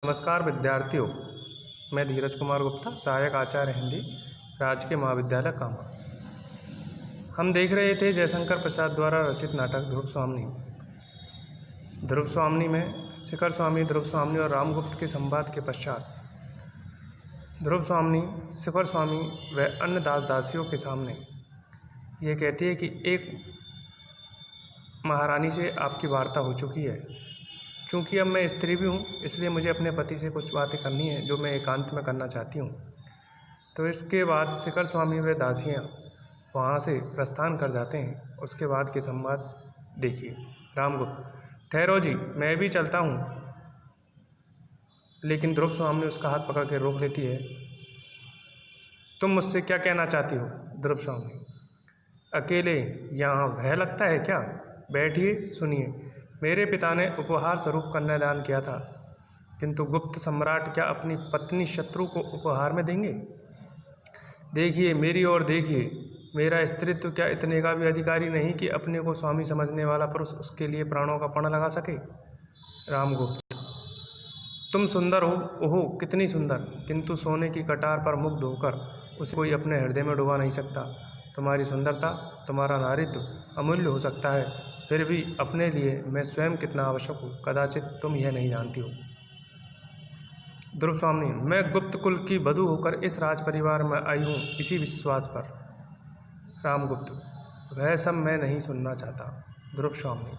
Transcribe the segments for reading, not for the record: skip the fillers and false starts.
नमस्कार विद्यार्थियों, मैं धीरज कुमार गुप्ता, सहायक आचार्य हिंदी, राजकीय महाविद्यालय कामा। हम देख रहे थे जयशंकर प्रसाद द्वारा रचित नाटक ध्रुव स्वामिनी। ध्रुव स्वामिनी में शिखर स्वामी, ध्रुव स्वामिनी और रामगुप्त के संवाद के पश्चात ध्रुव स्वामिनी शिखर स्वामी व अन्य दास दासियों के सामने ये कहती है कि एक महारानी से आपकी वार्ता हो चुकी है। चूँकि अब मैं स्त्री भी हूँ, इसलिए मुझे अपने पति से कुछ बातें करनी है जो मैं एकांत में करना चाहती हूँ। तो इसके बाद शिखर स्वामी व दासियाँ वहाँ से प्रस्थान कर जाते हैं। उसके बाद के संवाद देखिए। रामगुप्त: ठहरो जी, मैं भी चलता हूँ। लेकिन ध्रुव स्वामिनी उसका हाथ पकड़ के रोक लेती है। तुम मुझसे क्या कहना चाहती हो? ध्रुव स्वामिनी: अकेले यहाँ भय लगता है क्या? बैठिए, सुनिए। मेरे पिता ने उपहार स्वरूप कन्यादान किया था, किंतु गुप्त सम्राट क्या अपनी पत्नी शत्रु को उपहार में देंगे? देखिए, मेरी ओर देखिए। मेरा स्त्रीत्व क्या इतने का भी अधिकारी नहीं कि अपने को स्वामी समझने वाला पुरुष उसके लिए प्राणों का पण लगा सके? रामगुप्त: तुम सुंदर हो, ओहो कितनी सुंदर, किंतु सोने की कटार पर मुग्ध होकर उसे कोई अपने हृदय में डुबा नहीं सकता। तुम्हारी सुंदरता, तुम्हारा नारीत्व अमूल्य हो सकता है, फिर भी अपने लिए मैं स्वयं कितना आवश्यक हूँ, कदाचित तुम यह नहीं जानती हो। ध्रुव स्वामिनी: मैं गुप्त कुल की वधू होकर इस राज परिवार में आई हूँ इसी विश्वास पर। रामगुप्त: वह सब मैं नहीं सुनना चाहता। ध्रुव स्वामिनी: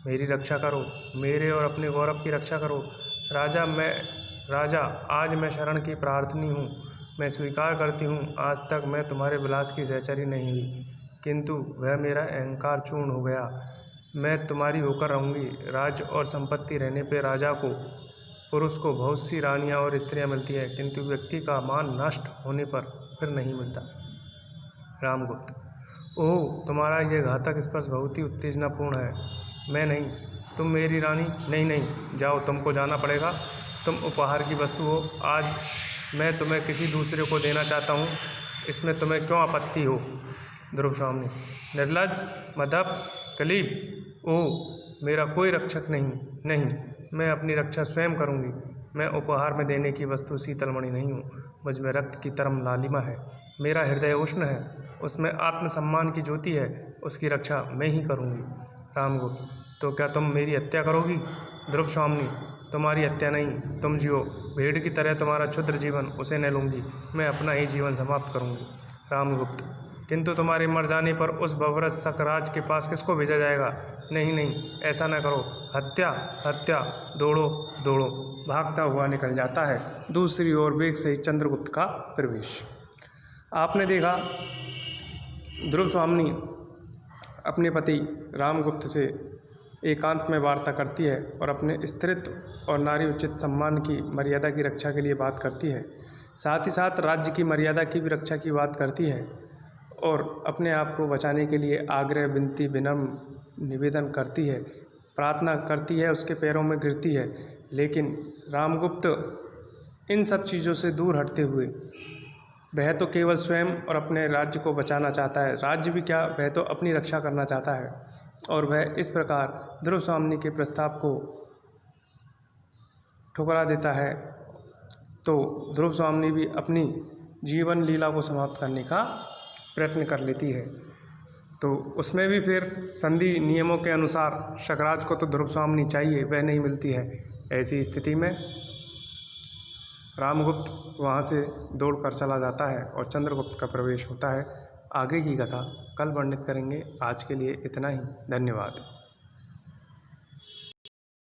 मेरी रक्षा करो, मेरे और अपने गौरव की रक्षा करो। राजा, आज मैं शरण की प्रार्थनी हूँ। मैं स्वीकार करती हूँ, आज तक मैं तुम्हारे विलास की सहचरी नहीं हुई, किंतु वह मेरा अहंकार चूर्ण हो गया। मैं तुम्हारी होकर रहूँगी। राज्य और संपत्ति रहने पे राजा को, पुरुष को बहुत सी रानियाँ और स्त्रियाँ मिलती है, किंतु व्यक्ति का मान नष्ट होने पर फिर नहीं मिलता। रामगुप्त: ओह, तुम्हारा यह घातक स्पर्श बहुत ही उत्तेजनापूर्ण है। मैं नहीं, तुम मेरी रानी नहीं, जाओ, तुमको जाना पड़ेगा। तुम उपहार की वस्तु हो, आज मैं तुम्हें किसी दूसरे को देना चाहता हूँ, इसमें तुम्हें क्यों आपत्ति हो? ध्रुव स्वामिनी: निर्लज्ज, मदप, कलीब, ओह, मेरा कोई रक्षक नहीं, मैं अपनी रक्षा स्वयं करूँगी। मैं उपहार में देने की वस्तु शीतलमणि नहीं हूँ, मुझ में रक्त की तरम लालिमा है, मेरा हृदय उष्ण है, उसमें आत्मसम्मान की ज्योति है, उसकी रक्षा मैं ही करूँगी। रामगुप्त: तो क्या तुम मेरी हत्या करोगी? ध्रुव स्वामिनी: तुम्हारी हत्या नहीं, तुम जियो, भेड़ की तरह तुम्हारा क्षुद्र जीवन, उसे न लूँगी, मैं अपना ही जीवन समाप्त करूँगी। रामगुप्त: किंतु तुम्हारे मर जाने पर उस भवरस सकराज के पास किसको भेजा जाएगा? नहीं, ऐसा न करो। हत्या, दौड़ो। भागता हुआ निकल जाता है। दूसरी ओर वेग से चंद्रगुप्त का प्रवेश। आपने देखा ध्रुव स्वामिनी अपने पति रामगुप्त से एकांत में वार्ता करती है और अपने स्त्रीत्व और नारी उचित सम्मान की मर्यादा की रक्षा के लिए बात करती है। साथ ही साथ राज्य की मर्यादा की भी रक्षा की बात करती है और अपने आप को बचाने के लिए आग्रह, विनती, विनम्र निवेदन करती है, प्रार्थना करती है, उसके पैरों में गिरती है। लेकिन रामगुप्त इन सब चीज़ों से दूर हटते हुए, वह तो केवल स्वयं और अपने राज्य को बचाना चाहता है, राज्य भी क्या, वह तो अपनी रक्षा करना चाहता है। और वह इस प्रकार ध्रुव स्वामिनी के प्रस्ताव को ठुकरा देता है। तो ध्रुव स्वामिनी भी अपनी जीवन लीला को समाप्त करने का प्रयत्न कर लेती है। तो उसमें भी फिर संधि नियमों के अनुसार शकराज को तो ध्रुव स्वामिनी चाहिए, वह नहीं मिलती है। ऐसी स्थिति में रामगुप्त वहाँ से दौड़कर चला जाता है और चंद्रगुप्त का प्रवेश होता है। आगे की कथा कल वर्णित करेंगे। आज के लिए इतना ही। धन्यवाद।